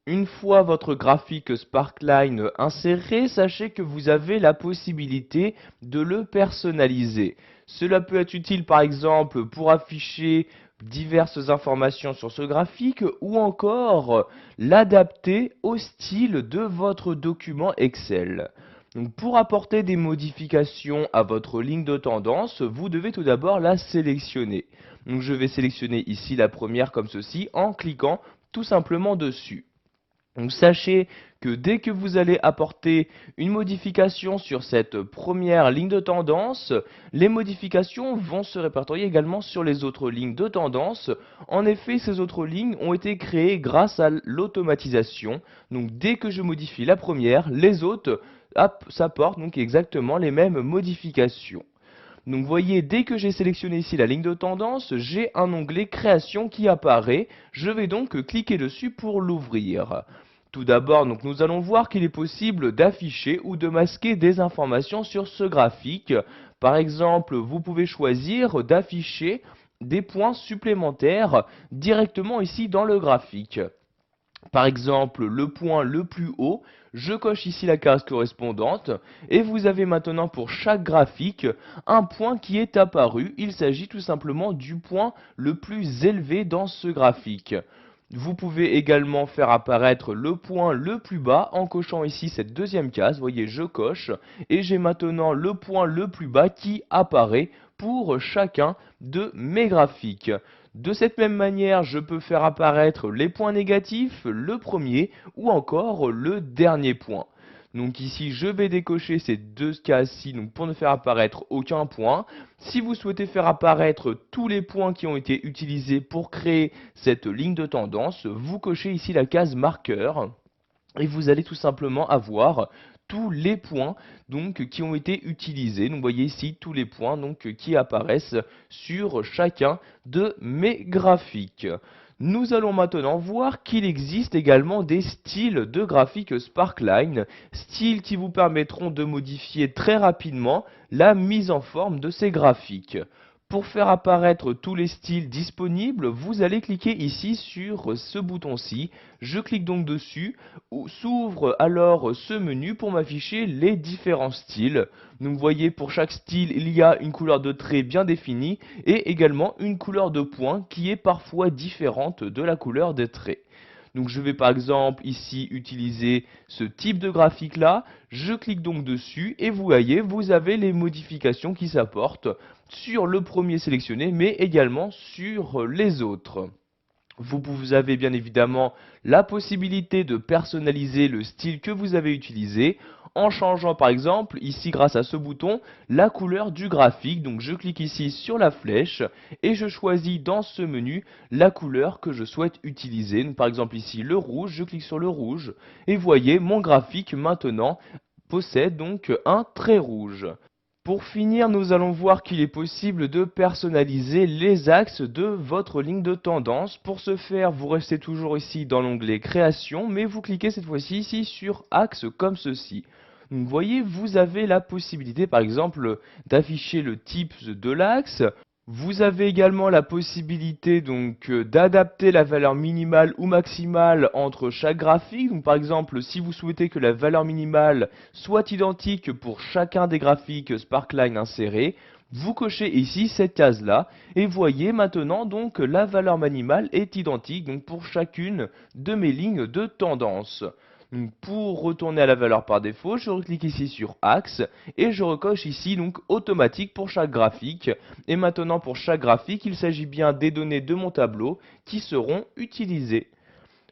Une fois votre graphique Sparkline inséré, sachez que vous avez la possibilité de le personnaliser. Cela peut être utile par exemple pour afficher diverses informations sur ce graphique ou encore l'adapter au style de votre document Excel. Donc, pour apporter des modifications à votre ligne de tendance, vous devez tout d'abord la sélectionner. Donc, je vais sélectionner ici la première comme ceci en cliquant tout simplement dessus. Donc sachez que dès que vous allez apporter une modification sur cette première ligne de tendance, les modifications vont se répertorier également sur les autres lignes de tendance. En effet, ces autres lignes ont été créées grâce à l'automatisation. Donc dès que je modifie la première, les autres s'apportent donc exactement les mêmes modifications. Donc voyez, dès que j'ai sélectionné ici la ligne de tendance, j'ai un onglet création qui apparaît. Je vais donc cliquer dessus pour l'ouvrir. Tout d'abord, donc nous allons voir qu'il est possible d'afficher ou de masquer des informations sur ce graphique. Par exemple, vous pouvez choisir d'afficher des points supplémentaires directement ici dans le graphique. Par exemple, le point le plus haut, je coche ici la case correspondante et vous avez maintenant pour chaque graphique un point qui est apparu. Il s'agit tout simplement du point le plus élevé dans ce graphique. Vous pouvez également faire apparaître le point le plus bas en cochant ici cette deuxième case. Vous voyez, je coche et j'ai maintenant le point le plus bas qui apparaît pour chacun de mes graphiques. De cette même manière, je peux faire apparaître les points négatifs, le premier ou encore le dernier point. Donc ici, je vais décocher ces deux cases-ci pour ne faire apparaître aucun point. Si vous souhaitez faire apparaître tous les points qui ont été utilisés pour créer cette ligne de tendance, vous cochez ici la case marqueur et vous allez tout simplement avoir tous les points qui ont été utilisés. Donc vous voyez ici tous les points qui apparaissent sur chacun de mes graphiques. Nous allons maintenant voir qu'il existe également des styles de graphiques Sparkline, styles qui vous permettront de modifier très rapidement la mise en forme de ces graphiques. Pour faire apparaître tous les styles disponibles, vous allez cliquer ici sur ce bouton-ci. Je clique donc dessus, s'ouvre alors ce menu pour m'afficher les différents styles. Donc vous voyez, pour chaque style, il y a une couleur de trait bien définie et également une couleur de point qui est parfois différente de la couleur des traits. Donc je vais par exemple ici utiliser ce type de graphique là, je clique donc dessus et vous voyez, vous avez les modifications qui s'apportent sur le premier sélectionné mais également sur les autres. Vous avez bien évidemment la possibilité de personnaliser le style que vous avez utilisé en changeant par exemple ici grâce à ce bouton la couleur du graphique. Donc je clique ici sur la flèche et je choisis dans ce menu la couleur que je souhaite utiliser. Donc, par exemple ici le rouge, je clique sur le rouge et voyez mon graphique maintenant possède donc un trait rouge. Pour finir, nous allons voir qu'il est possible de personnaliser les axes de votre ligne de tendance. Pour ce faire, vous restez toujours ici dans l'onglet Création, mais vous cliquez cette fois-ci ici sur Axe comme ceci. Donc, vous voyez, vous avez la possibilité par exemple d'afficher le type de l'axe. Vous avez également la possibilité d'adapter la valeur minimale ou maximale entre chaque graphique. Donc par exemple, si vous souhaitez que la valeur minimale soit identique pour chacun des graphiques Sparkline insérés, vous cochez ici cette case-là et voyez maintenant la valeur minimale est identique pour chacune de mes lignes de tendance. Donc, pour retourner à la valeur par défaut, je clique ici sur Axe et je recoche ici automatique pour chaque graphique. Et maintenant pour chaque graphique, il s'agit bien des données de mon tableau qui seront utilisées.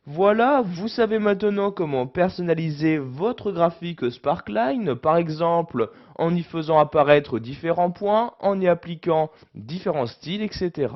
Voilà, vous savez maintenant comment personnaliser votre graphique Sparkline, par exemple en y faisant apparaître différents points, en y appliquant différents styles, etc.